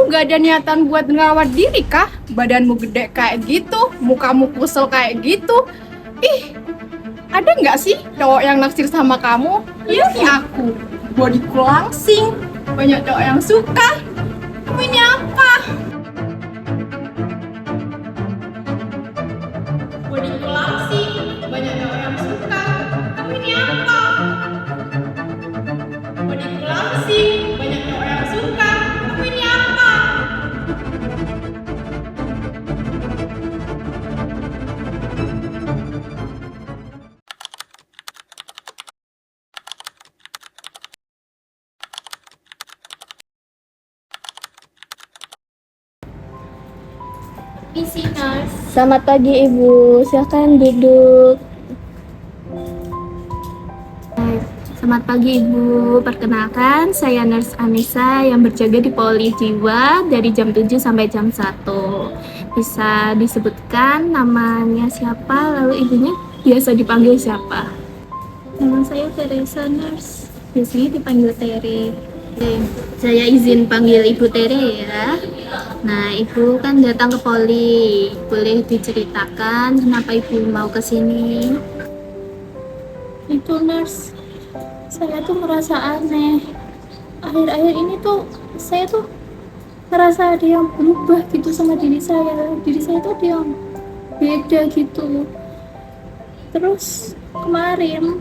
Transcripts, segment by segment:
gak ada niatan buat ngerawat diri kah? Badanmu gede kayak gitu, mukamu kusel kayak gitu. Ih, ada nggak sih cowok yang naksir sama kamu? Iya nih aku, bodiku langsing, banyak cowok yang suka. Kamu ini apa? Bodiku langsing, banyak cowok yang suka. Kamu ini apa? Bodiku langsing, banyak cowok yang suka. Kamu ini apa? Isi nurse. Selamat pagi Ibu, silakan duduk. Selamat pagi Ibu, perkenalkan saya Nurse Anissa yang berjaga di Poli Jiwa dari jam 7 sampai jam 1. Bisa disebutkan namanya siapa, lalu ibunya biasa dipanggil siapa? Nama saya Teresa Nurse, biasanya dipanggil Tere. Oke, saya izin panggil Ibu Tere ya. Nah, Ibu kan datang ke Poli, boleh diceritakan kenapa Ibu mau ke sini? Itu nurse, saya tuh merasa aneh. Akhir-akhir ini tuh saya tuh merasa ada yang berubah gitu sama diri saya. Diri saya tuh ada yang beda gitu. Terus kemarin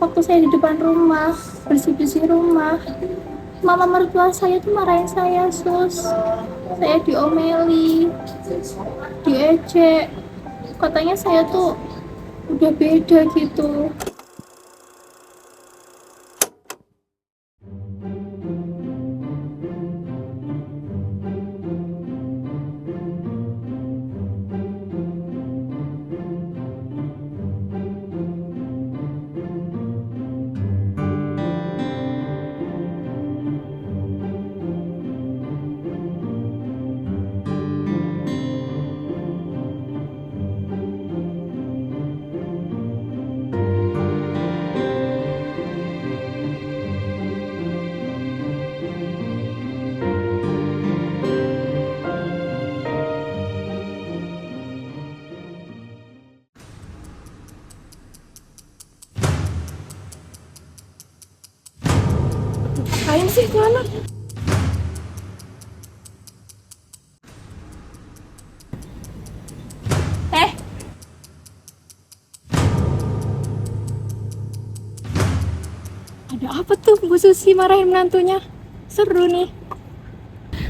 waktu saya di depan rumah bersih-bersih rumah, mama mertua saya tuh marahin saya, sus. Saya diomeli, diejek, katanya saya tuh udah beda gitu. Ngapain sih itu anak? Ada apa tuh Bu Susi marahin menantunya? Seru nih.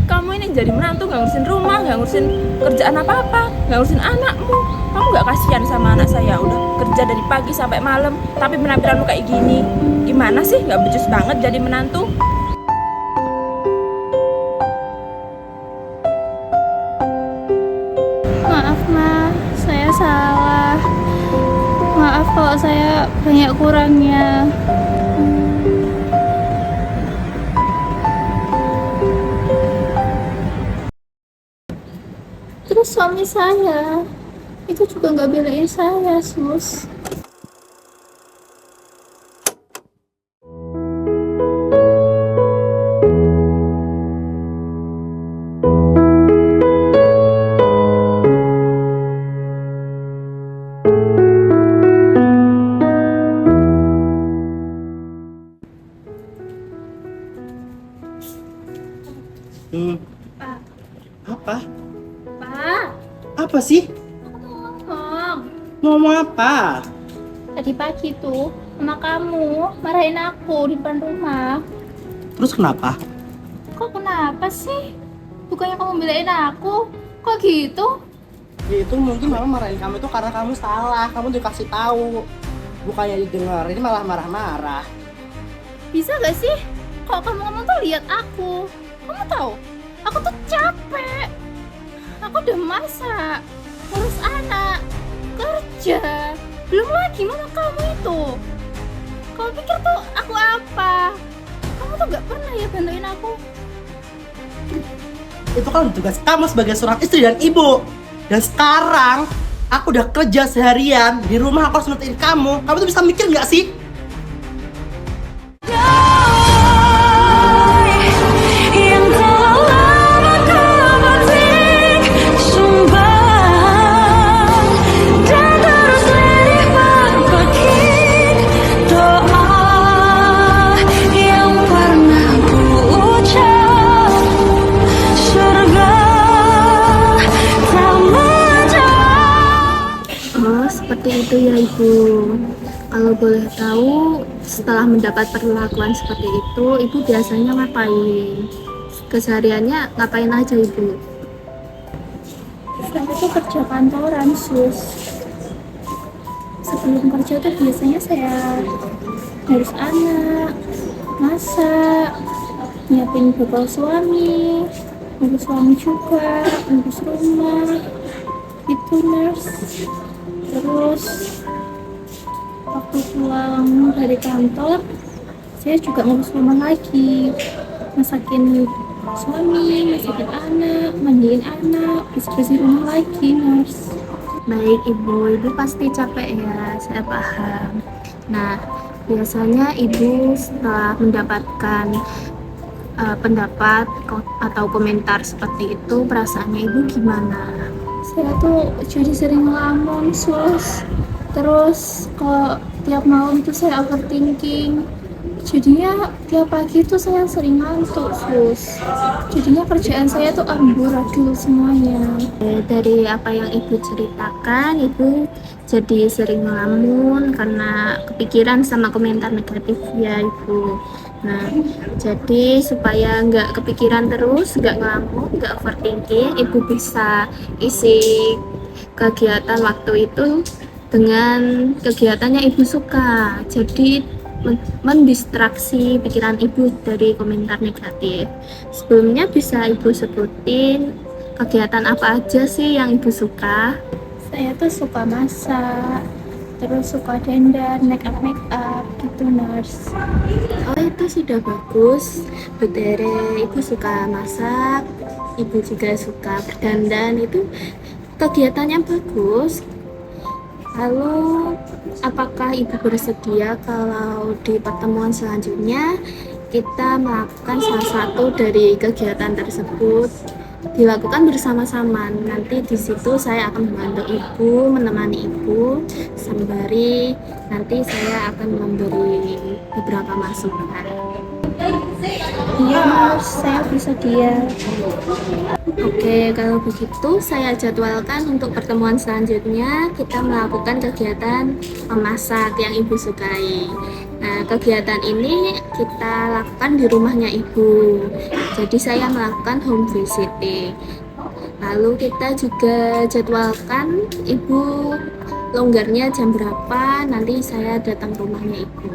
Kamu ini jadi menantu nggak ngurusin rumah, nggak ngurusin kerjaan apa-apa, nggak ngurusin anakmu. Kamu nggak kasihan sama anak saya, udah kerja dari pagi sampai malam, tapi penampilanmu kayak gini. Gimana sih, nggak becus banget jadi menantu? Maaf ma, saya salah. Maaf kalau saya banyak kurangnya. Terus suami saya itu juga nggak belain saya, sus. Pak, apa? Pak, Apa sih? aku mau ngomong. Ngomong apa? Tadi pagi tuh sama kamu marahin aku di depan rumah. Terus kenapa? Kok kenapa sih? Bukannya kamu belain aku? Kok gitu? Ya itu mungkin mama marahin kamu itu karena kamu salah. Kamu dikasih tahu, bukannya didengar. Ini malah marah-marah. Bisa gak sih? Kok kamu ngomong tuh lihat aku. Kamu tahu? Aku tuh capek. Aku udah masak, ngurus anak, kerja. Belum lagi mama kamu itu. Kamu pikir tuh aku apa? Kamu tuh gak pernah ya bantuin aku. Itu kan tugas kamu sebagai seorang istri dan ibu. Dan sekarang aku udah kerja seharian di rumah, aku harus ngertiin kamu. Kamu tuh bisa mikir nggak sih? Yang telah lama seperti itu ya Ibu. Kalau boleh tahu, setelah mendapat perlakuan seperti itu, Ibu biasanya ngapain? Kesehariannya ngapain aja Ibu? Saya tuh kerja kantoran, sus. Sebelum kerja tuh biasanya saya ngurus anak, masak, nyiapin bekal suami, ngurus suami juga, ngurus rumah, itu nurse. Terus waktu pulang dari kantor, saya juga ngurus rumah lagi, masakin suami, masakin anak, mandiin anak, bersih-bersih rumah lagi, nurse. Baik Ibu pasti capek ya, saya paham. Nah, biasanya Ibu setelah mendapatkan pendapat atau komentar seperti itu, perasaannya Ibu gimana? Saya tuh jadi sering ngelamun, sus. Terus kalau tiap malam tuh saya overthinking. Jadinya tiap pagi tuh saya sering ngantuk, sus. Jadinya kerjaan saya tuh amburadul semuanya. Dari apa yang Ibu ceritakan, Ibu jadi sering ngelamun karena kepikiran sama komentar negatif ya Ibu. Nah, jadi supaya nggak kepikiran terus, nggak ngelamun, nggak overthinking, Ibu bisa isi kegiatan waktu itu dengan kegiatan yang Ibu suka. Jadi mendistraksi pikiran Ibu dari komentar negatif. Sebelumnya bisa Ibu sebutin kegiatan apa aja sih yang Ibu suka? Saya tuh suka masak, terus suka dandan, make up gitu, nurse. Oh, itu sudah bagus. Bu Tere, Ibu suka masak, Ibu juga suka berdandan, itu kegiatannya bagus. Lalu, apakah Ibu bersedia kalau di pertemuan selanjutnya kita melakukan salah satu dari kegiatan tersebut dilakukan bersama-sama? Nanti di situ saya akan membantu Ibu, menemani Ibu, sembari nanti saya akan memberi beberapa masukan. Iya, nurse, saya bersedia. Oke, kalau begitu saya jadwalkan untuk pertemuan selanjutnya kita melakukan kegiatan memasak yang Ibu sukai. Nah, kegiatan ini kita lakukan di rumahnya Ibu. Jadi saya melakukan home visiting. Lalu kita juga jadwalkan Ibu longgarnya jam berapa, nanti saya datang rumahnya Ibu.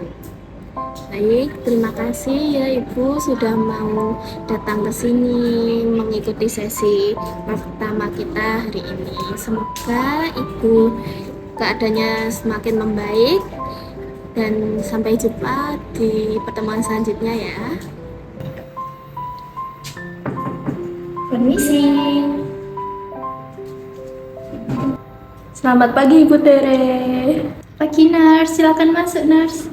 Baik, terima kasih ya Ibu sudah mau datang ke sini mengikuti sesi pertama kita hari ini. Semoga Ibu keadaannya semakin membaik dan sampai jumpa di pertemuan selanjutnya ya. Permisi. Selamat pagi Ibu Tere. Pagi, nurse. Silakan masuk, nurse.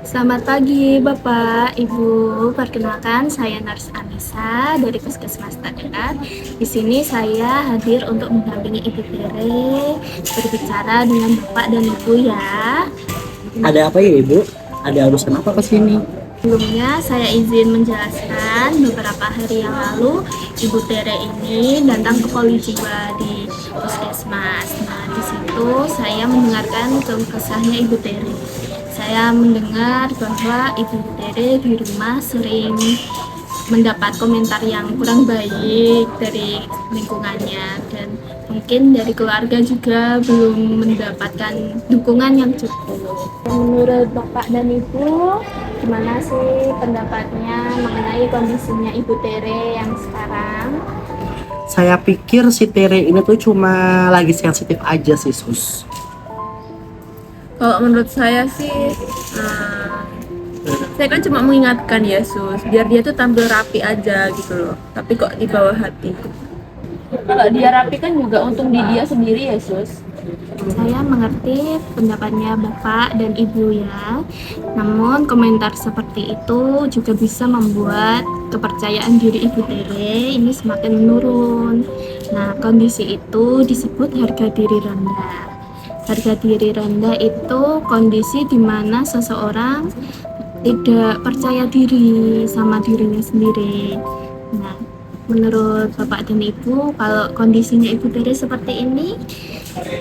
Selamat pagi Bapak, Ibu. Perkenalkan saya Nurse Anissa dari Puskesmas terdekat. Di sini saya hadir untuk mendampingi Ibu Tere berbicara dengan Bapak dan Ibu ya. Ada apa ya Ibu? Ada urusan apa ke sini? Sebelumnya saya izin menjelaskan beberapa hari yang lalu Ibu Tere ini datang ke poli jiwa di Puskesmas. Nah, di situ saya mendengarkan keluh kesahnya Ibu Tere. Saya mendengar bahwa Ibu Tere di rumah sering mendapat komentar yang kurang baik dari lingkungannya, dan mungkin dari keluarga juga belum mendapatkan dukungan yang cukup. Menurut Bapak dan Ibu, gimana sih pendapatnya mengenai kondisinya Ibu Tere yang sekarang? Saya pikir si Tere ini tuh cuma lagi sensitif aja sih, Sus. Kalau menurut saya sih, saya kan cuma mengingatkan ya Sus, biar dia tuh tampil rapi aja gitu loh. Tapi kok di bawah hati. Kalau dia rapi kan juga untung di dia sendiri ya Sus. Saya mengerti pendapatnya Bapak dan Ibu ya. Namun komentar seperti itu juga bisa membuat kepercayaan diri Ibu Tere ini semakin menurun. Nah, kondisi itu disebut harga diri rendah. Harga diri rendah itu kondisi di mana seseorang tidak percaya diri sama dirinya sendiri. Nah, menurut Bapak dan Ibu, kalau kondisinya Ibu Tere seperti ini,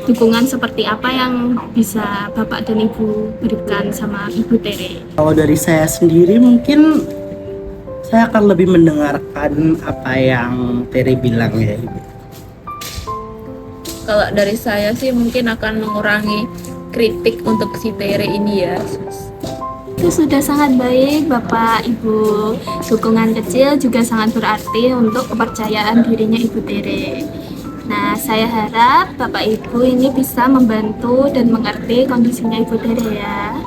dukungan seperti apa yang bisa Bapak dan Ibu berikan sama Ibu Tere? Kalau dari saya sendiri mungkin saya akan lebih mendengarkan apa yang Tere bilang ya, Ibu. Kalau dari saya sih mungkin akan mengurangi kritik untuk si Tere ini ya Sus. Itu sudah sangat baik Bapak Ibu. Dukungan kecil juga sangat berarti untuk kepercayaan dirinya Ibu Tere. Nah, saya harap Bapak Ibu ini bisa membantu dan mengerti kondisinya Ibu Tere ya.